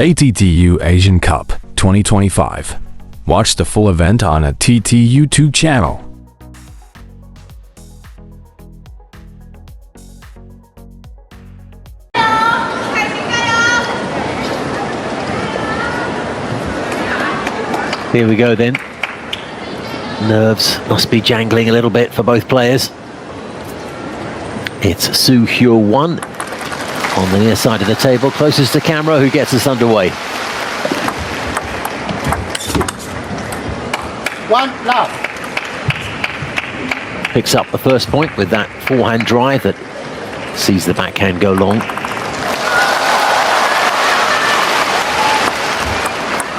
ATTU Asian Cup 2025. Watch the full event on ATTU YouTube channel. Here we go then. Nerves must be jangling a little bit for both players. It's SUH Hyo Won on the near side of the table, closest to camera, who gets us underway. One love. Picks up the first point with that forehand drive that sees the backhand go long.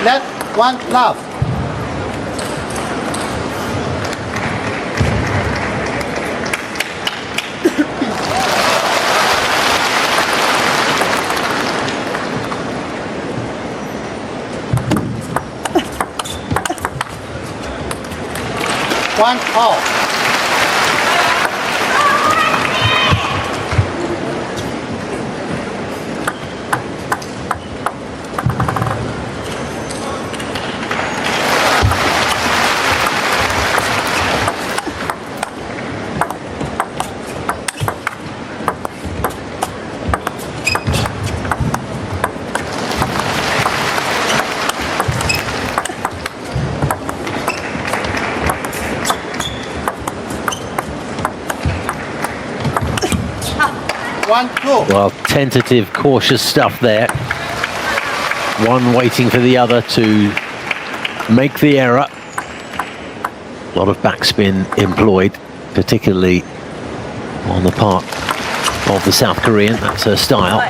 Left, one love. One all. One, two. Well, tentative, cautious stuff there. One waiting for the other to make the error. A lot of backspin employed, particularly on the part of the South Korean. That's her style.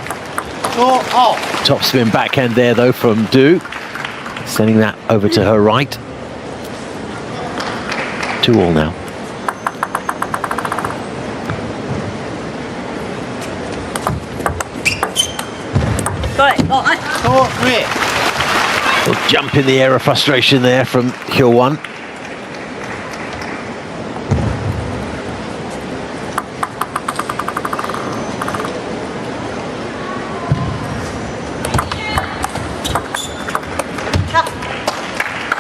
Two all. Topspin backhand there, though, from Du. Sending that over to her right. 2-all now. Two, three. Little jump in the air of frustration there from Hyo Won.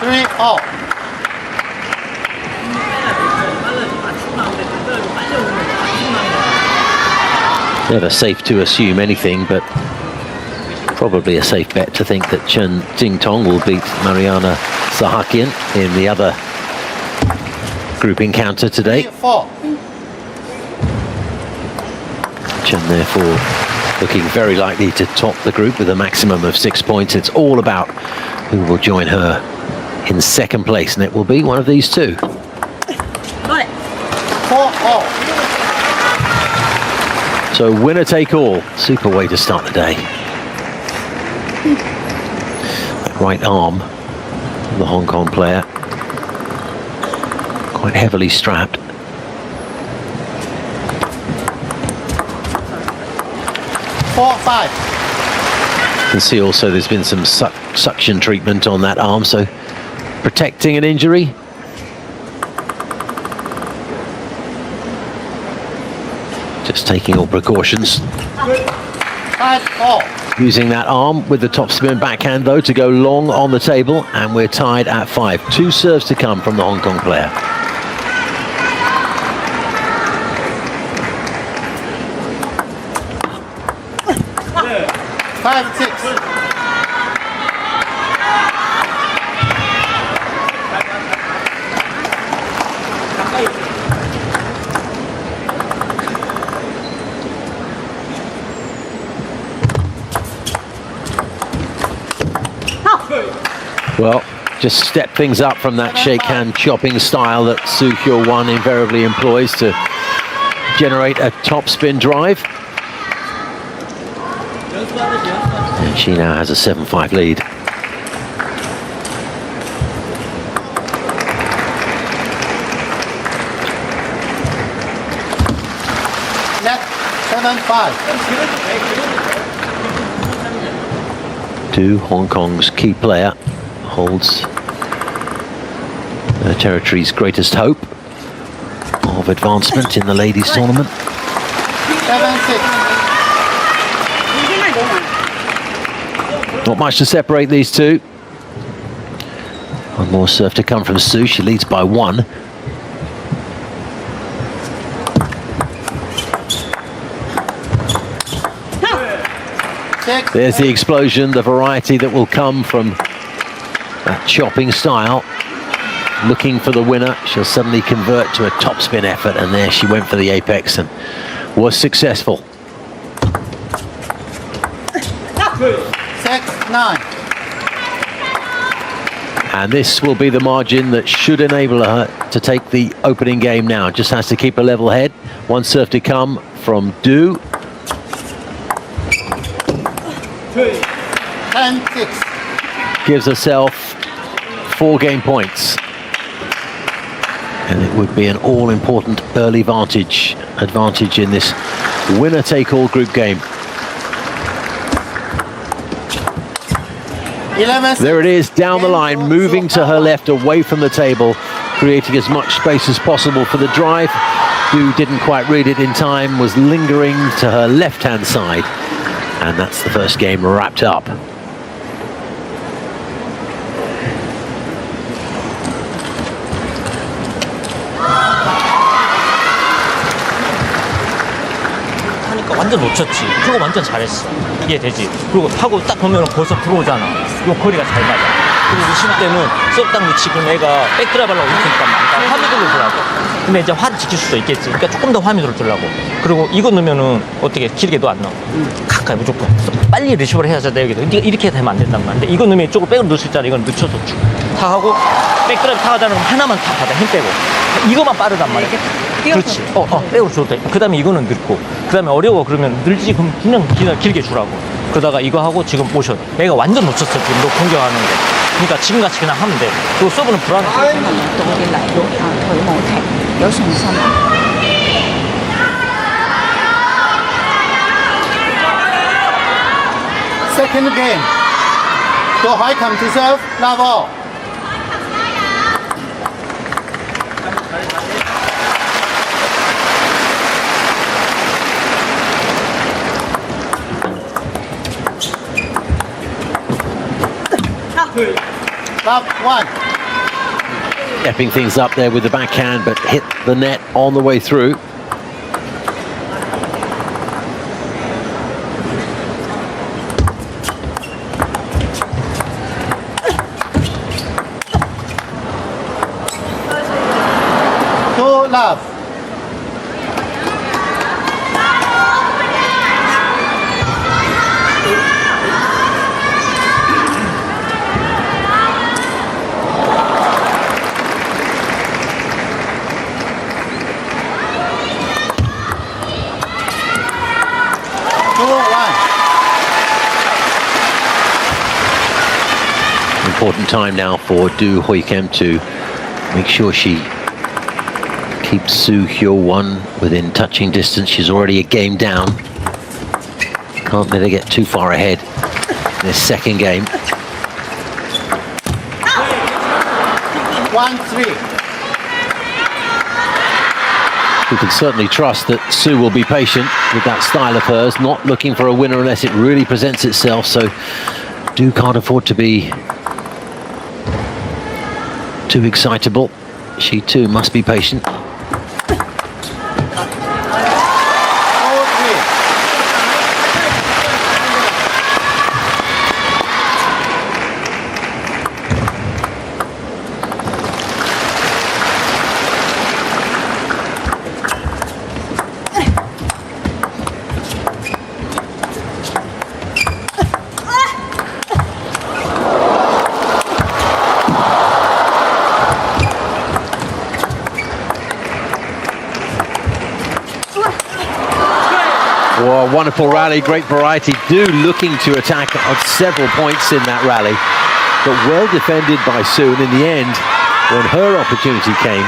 Three all. Never safe to assume anything, but probably a safe bet to think that Chen Jingtong will beat Mariana Sahakian in the other group encounter today. 3-4. Chen therefore looking very likely to top the group with a maximum of 6 points. It's all about who will join her in second place, and it will be one of these two. 4-all. So winner take all. Super way to start the day. That right arm of the Hong Kong player, quite heavily strapped. Four, five. You can see also there's been some suction treatment on that arm, so protecting an injury. Just taking all precautions. 5-all. Using that arm with the topspin backhand, though, to go long on the table, and we're tied at 5. 2 serves to come from the Hong Kong player. Five, six. Well, just step things up from that shake hand chopping style that SUH Hyo Won invariably employs to generate a topspin drive. And she now has a 7-5 lead. Left, 7-5. Du, Hong Kong's key player, holds the territory's greatest hope of advancement in the ladies' tournament. 7-6. Not much to separate these two. One more serve to come from Su. She leads by 1. There's the explosion, the variety that will come from that chopping style. Looking for the winner, she'll suddenly convert to a topspin effort, and there she went for the apex and was successful. 6-9. And this will be the margin that should enable her to take the opening game now. Just has to keep a level head. One serve to come from Du. 10-6. Gives herself 4 game points. And it would be an all-important early advantage in this winner-take-all group game. 11. There it is, down the line, moving to her left, away from the table, creating as much space as possible for the drive. Du didn't quite read it in time, was lingering to her left-hand side. And that's the first game wrapped up. 하니까 완전 놓쳤지. 그거 완전 잘했어. 이해되지? 그리고 하고 딱 보면 벌써 들어오잖아. 요 거리가 잘 맞아. 그리고 리시브 때는 수업당 위치 그럼 애가 백드라이브 하려고 이렇게 있단 말이야. 화미 돌려주라고. 근데 이제 화를 지킬 수도 있겠지. 그러니까 조금 더 화미 돌려주려고. 그리고 이거 넣으면은 어떻게 길게도 안 넣어. 가까이 무조건. 빨리 리시브를 해야 돼. 여기도. 이렇게 되면 안 된단 말이야. 근데 이거 넣으면 이쪽으로 백으로 넣을 수 있잖아. 이건 늦춰서 쭉. 다 하고 백드라이브 다 하자는 건 하나만 다 받아. 힘 빼고. 이거만 빠르단 말이야. 그렇지. 백으로 줘도 돼. 그 다음에 이거는 늦고. 그 다음에 어려워. 그러면 늘지. 그럼 그냥 길게 주라고. 그러다가 이거 하고 지금 모션. 얘가 완전 놓쳤어. 지금 너 공격하는 게. 그러니까 지금같이 그냥 하면 돼. 그리고 서브는 불안해. 多啲嚟腿冇停，有信心。 Second game. Do Hai come to serve. Latov. Love 1. Stepping things up there with the backhand, but hit the net on the way through. To love. Important time now for Du Hoikem to make sure she keeps SUH Hyo Won within touching distance. She's already a game down. Can't let her get too far ahead in this second game. 1-3. We can certainly trust that Su will be patient with that style of hers, not looking for a winner unless it really presents itself. So Du can't afford to be too excitable. She too must be patient. 4-3. Oh, a wonderful rally, great variety. Du looking to attack on several points in that rally, but well defended by Su. And in the end, when her opportunity came,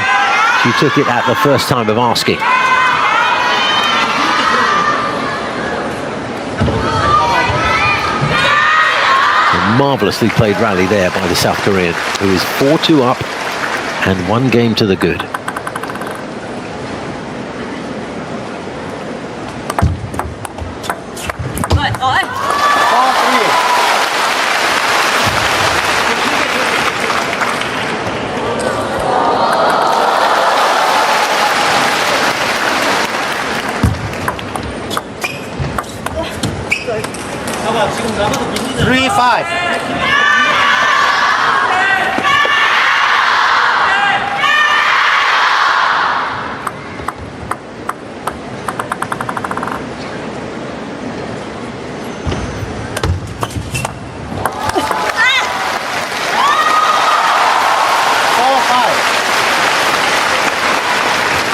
she took it at the first time of asking. A marvellously played rally there by the South Korean, who is 4-2 up and 1 game to the good. 3-5.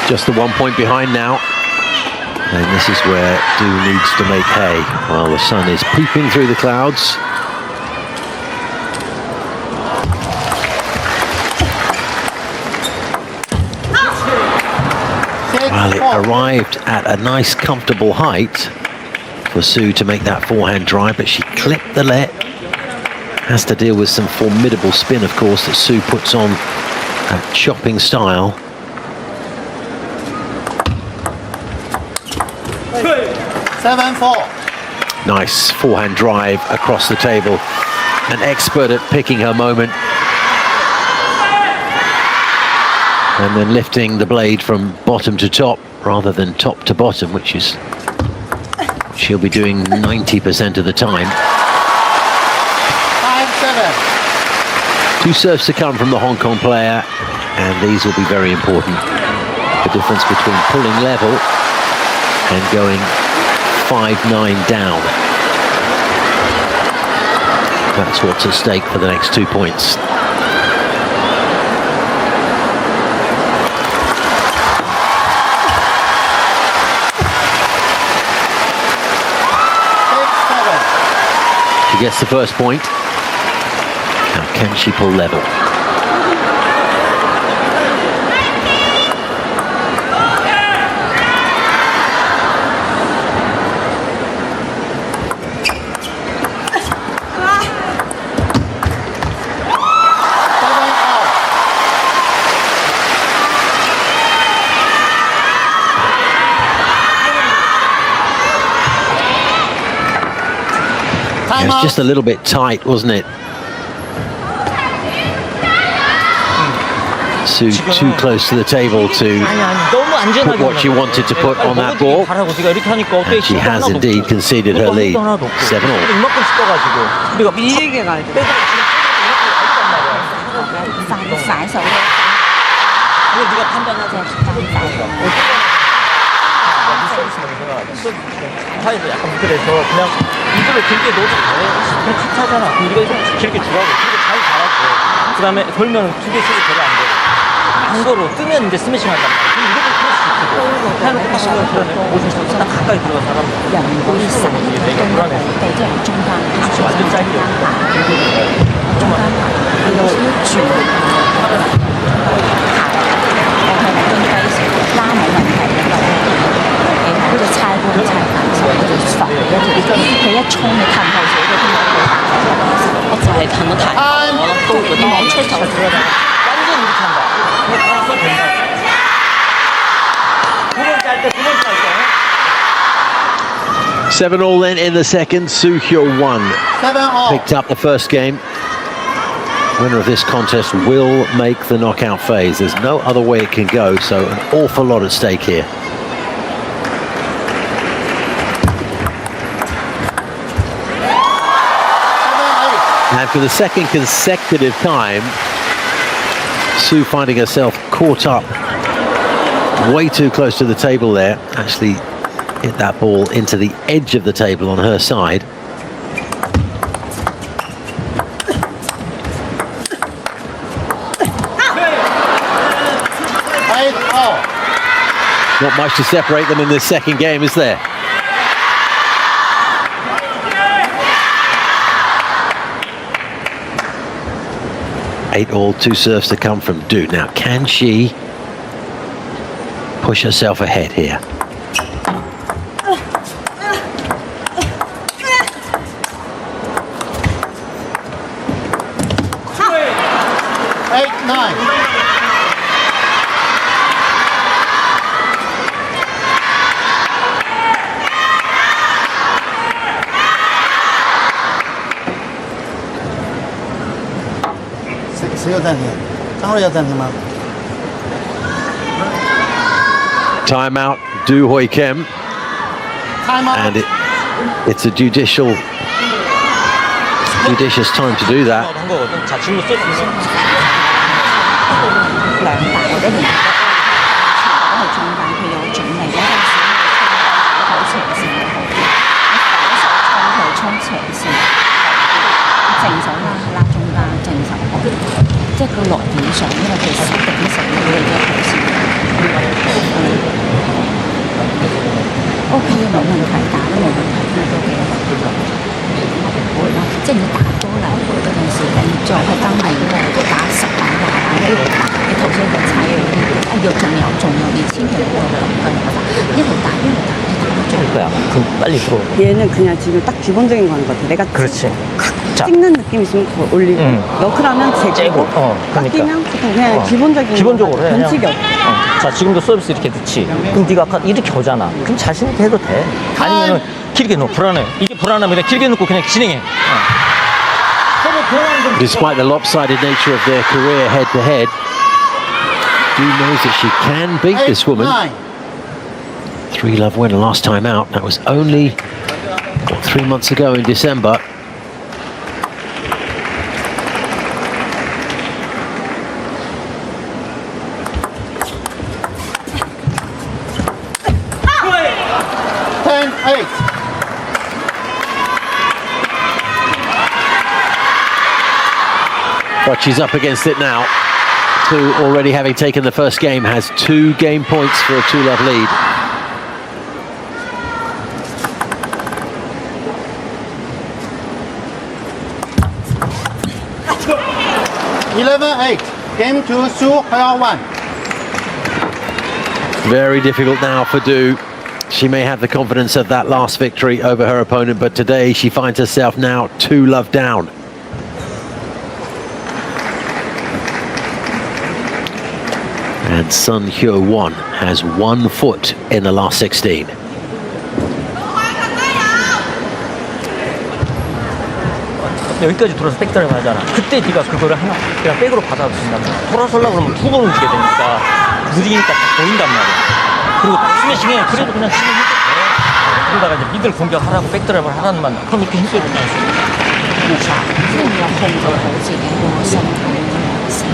Just the 1 point behind now. And this is where Du needs to make hay while the sun is peeping through the clouds. Well, it arrived at a nice comfortable height for Su to make that forehand drive, but she clipped the net. Has to deal with some formidable spin, of course, that Su puts on that chopping style. 7-4. Nice forehand drive across the table. An expert at picking her moment. And then lifting the blade from bottom to top rather than top to bottom, which is she'll be doing 90% of the time. 5-7. 2 serves to come from the Hong Kong player, and these will be very important. The difference between pulling level and going 5-9 down. That's what's at stake for the next 2 points. She gets the first point. Now can she pull level? It was just a little bit tight, wasn't it? Su too close to the table to put what she wanted to put on that ball. And she has indeed conceded her lead. 7-all. 타에서 약간 그래서 그냥 이대로 길게 넣어도 돼. 그냥 차잖아. 우리가 길게 주라고. 길게 잘 잡았고. 그 다음에 돌면 2개, 3개 별로 안 돼. 한 거로 뜨면 이제 스매싱 한단 말이야. 그럼 이렇게 그럴 수 있고. 타놓고 가시면 그러면 오줌 딱 가까이 들어가 사람. 내가 불안해서. 완전 짧게. Seven all then in the second. SUH Hyo Won picked up the first game. Winner of this contest will make the knockout phase. There's no other way it can go, so an awful lot at stake here. And for the second consecutive time, Su finding herself caught up way too close to the table there. Actually hit that ball into the edge of the table on her side. Not much to separate them in this second game, is there? Eight all, 2 serves to come from Du. Now, can she push herself ahead here? Timeout, Du Hoi Kim. And it's a judicial judicious time to do that. 한 거거든. 자, 지금도 서비스. 兩大或者連續都係中間，佢有準備嗰陣時，好斜線嘅好啲，你反手衝佢衝斜線正手拉中間正手好啲，即係佢落點上，因為佢實頂實你哋嘅好線。OK 冇問題，打都冇問題，都幾好。會咯，即係你打多兩回嗰陣時，你再去登嚟嗰個打10打你頭先就踩嗰啲，仲有，你千祈唔好咁一路打，你打거야. 그럼 빨리 들어. 얘는 그냥 지금 딱 기본적인 거 하는 것 같아. 내가 그렇지. 자, 찍는 느낌 있으면 그거 올리고 너클하면 째고. 제고 그러니까. 깎이면 보통 그냥 기본적으로 해. 변칙이 그냥. 없어. 자, 지금도 서비스 이렇게 넣지. 그럼 네가 아까 이렇게 오잖아. 그럼 자신 있게 해도 돼. 아니면은 길게 넣어. 불안해. 이게 불안하면 그냥 길게 넣고 그냥 진행해. Despite the lopsided nature of their career head-to-head, Yu knows that she can beat this woman. 3-love winner last time out. That was only 3 months ago in December. But she's up against it now. Two already having taken the first game, has 2 game points for a 2-love lead. Game 2, SUH Hyo Won. Very difficult now for Du. She may have the confidence of that last victory over her opponent, but today she finds herself now 2-love down. And SUH Hyo Won has 1 foot in the last 16. 여기까지 돌아서 백드라이브 하잖아. 그때 네가 그거를 하나 그냥 백으로 받아도 된다면 돌아서려고 그러면 2번 움직여야 되니까 느리니까 다 보인단 말이야. 그리고 스매싱해. 그래도 그냥 진행해도 돼. 그러다가 이제 미들 공격하라고 백드라이브를 하라는 말. 그럼 이렇게 힘써야 된다는 소리. 即係你有控制好自己個身體嘅模式，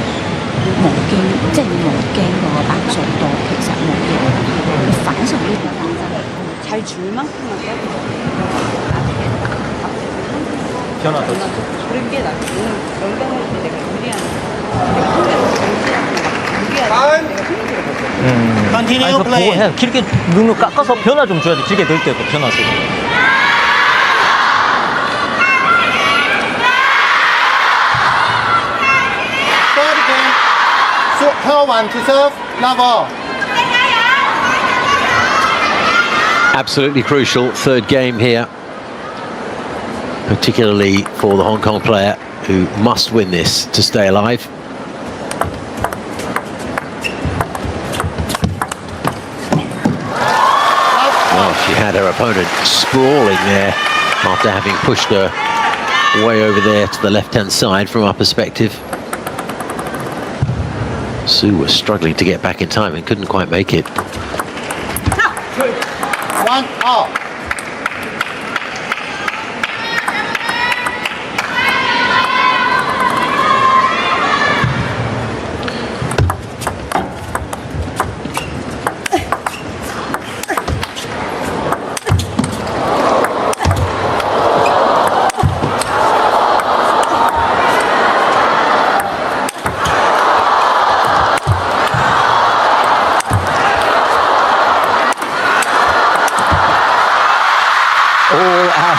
冇驚，即係你冇驚嗰個白數多，其實冇嘢。你反手呢個單真係 잘 줄 만큼만 변화도. 그런 게 낫지. 연장할 때 내가 유리한 Continue 아니, 그거 보고 playing. 해. 길게 눈을 깎아서 변화 좀 줘야 돼. 길게 넣을 때도 변화 줘. Third game, SUH Hyo Won to serve, love all. Absolutely crucial third game here, particularly for the Hong Kong player who must win this to stay alive. Well, she had her opponent sprawling there after having pushed her way over there to the left-hand side from our perspective. Su was struggling to get back in time and couldn't quite make it. 1 all.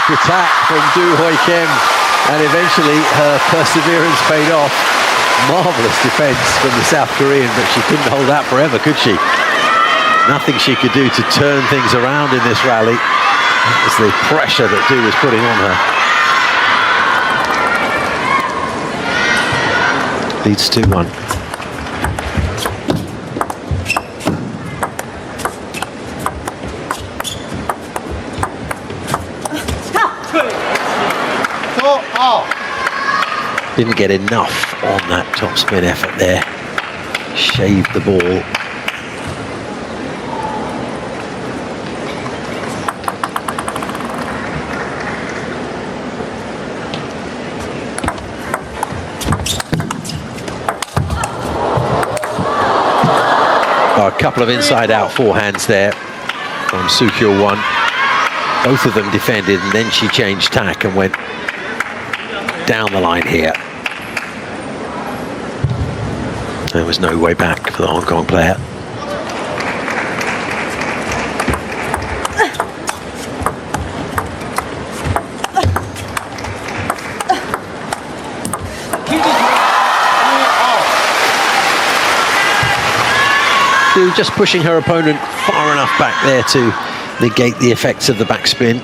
Attack from Du Hoi Kim, and eventually her perseverance paid off. Marvellous defence from the South Korean, but she couldn't hold out forever, could she? Nothing she could do to turn things around in this rally. It was the pressure that Du was putting on her. Leads 2-1. Didn't get enough on that topspin effort there. Shaved the ball. couple of inside-out forehands there from SUH Hyo Won. Both of them defended, and then she changed tack and went down the line here. There was no way back for the Hong Kong player. Just pushing her opponent far enough back there to negate the effects of the backspin.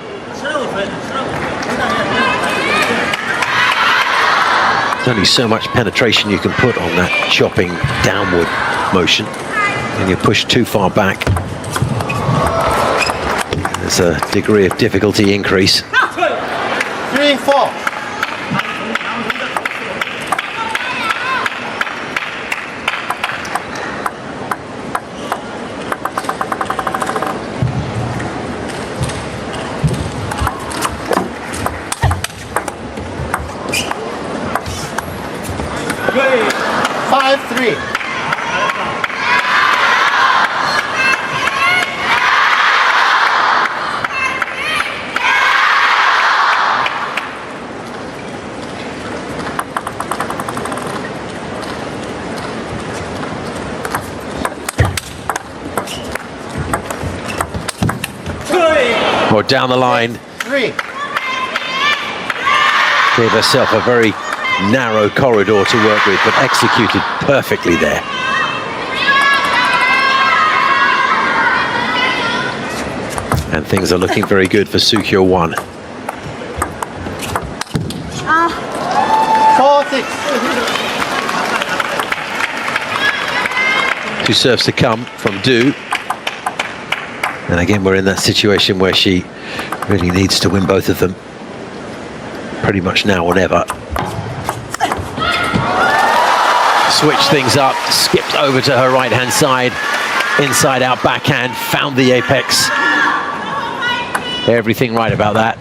There's only so much penetration you can put on that chopping downward motion. When you push too far back, there's a degree of difficulty increase. 3-4. Or down the line. 3. Gave herself a very narrow corridor to work with, but executed perfectly there. And things are looking very good for SUH Hyo Won. 4-6. 2 serves to come from Du. And again, we're in that situation where she really needs to win both of them. Pretty much now or never. Switched things up, skipped over to her right-hand side. Inside out backhand, found the apex. Everything right about that.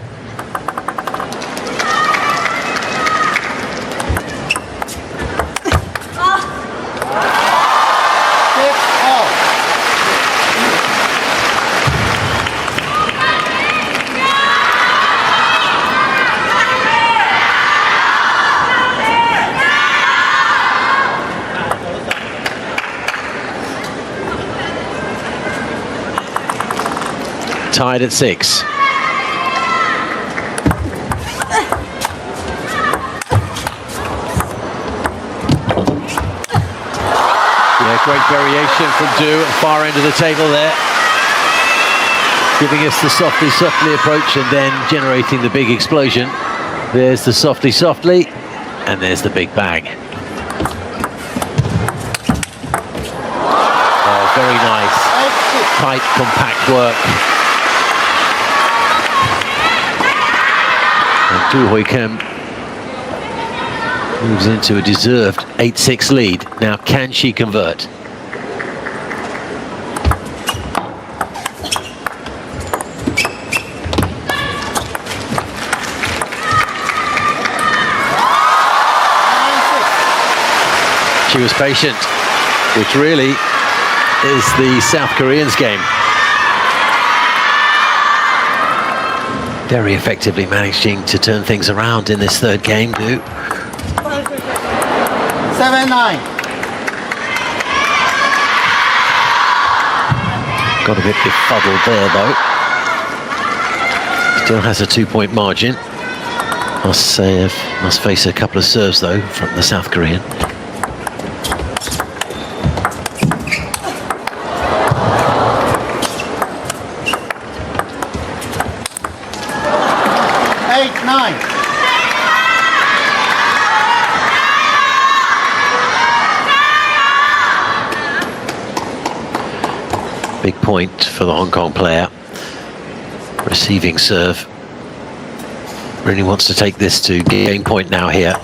Tied at 6. Yeah, great variation from Du at the far end of the table there. Giving us the softly, softly approach and then generating the big explosion. There's the softly, softly, and there's the big bang. Oh, very nice. Tight, compact work. Du Hui Kim moves into a deserved 8-6 lead. Now, can she convert? She was patient, which really is the South Koreans' game. Very effectively managing to turn things around in this third game, Du. 7-9. Got a bit befuddled there, though. Still has a 2-point margin. Must face a couple of serves, though, from the South Korean. Big point for the Hong Kong player. Receiving serve. Really wants to take this to game point now here.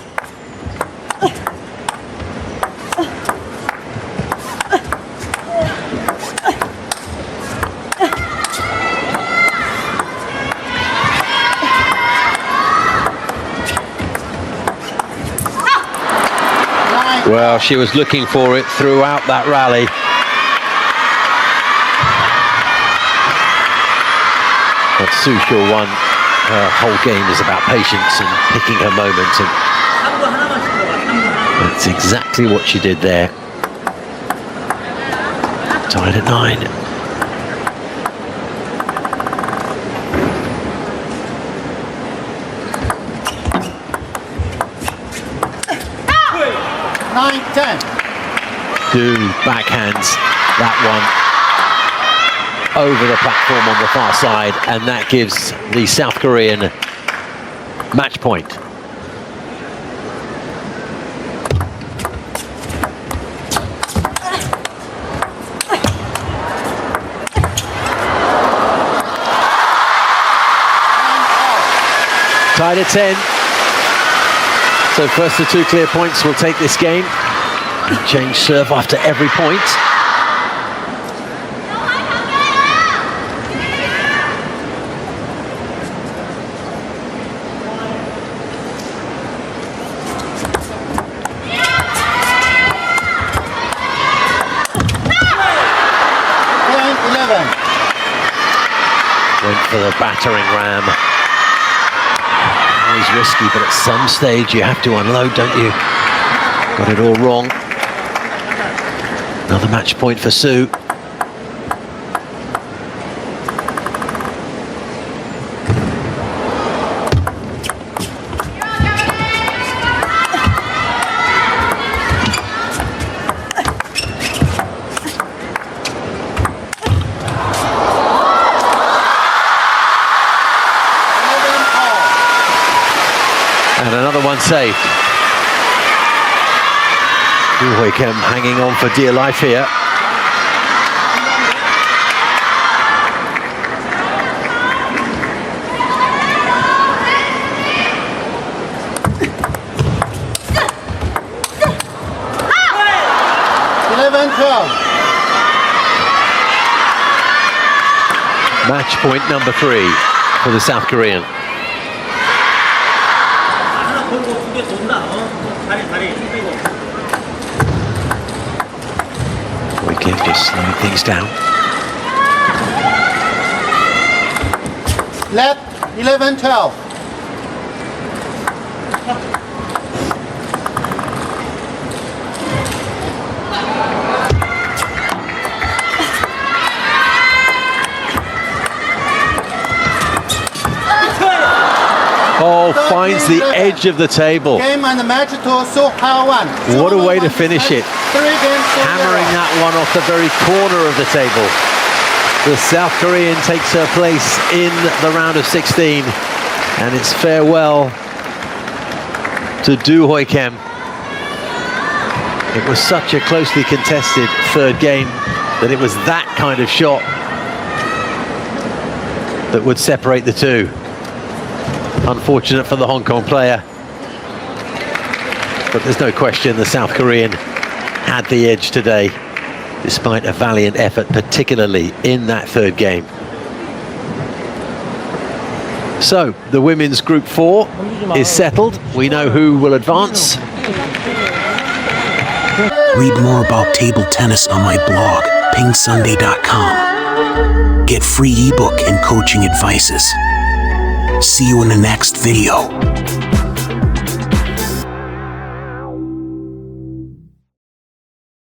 Well, she was looking for it throughout that rally. But SUH Hyo Won, her whole game is about patience and picking her moment, and that's exactly what she did there. Tied at 9. Nine, 10. Do backhands that one over the platform on the far side, and that gives the South Korean match point. Tied at 10. So first the 2 clear points will take this game. Change serve after every point. Went for the battering ram. Always risky, but at some stage you have to unload, don't you? Got it all wrong. Another match point for Sue. And another one saved. Hyo Won hanging on for dear life here. Match point number 3 for the South Korean. Wicket just slowing things down. Left, 11-12. Oh, finds the edge of the table. Game and match to SUH Hyo Won. What a way to finish it. 3 games to Hammering 0. that one off the very corner of the table. The South Korean takes her place in the round of 16. And it's farewell to Hyo Won. It was such a closely contested third game that it was that kind of shot that would separate the two. Unfortunate for the Hong Kong player, but there's no question the South Korean had the edge today, despite a valiant effort, particularly in that third game. So the women's Group 4 is settled. We know who will advance. Read more about table tennis on my blog, PingSunday.com. Get free ebook and coaching advices. See you in the next video.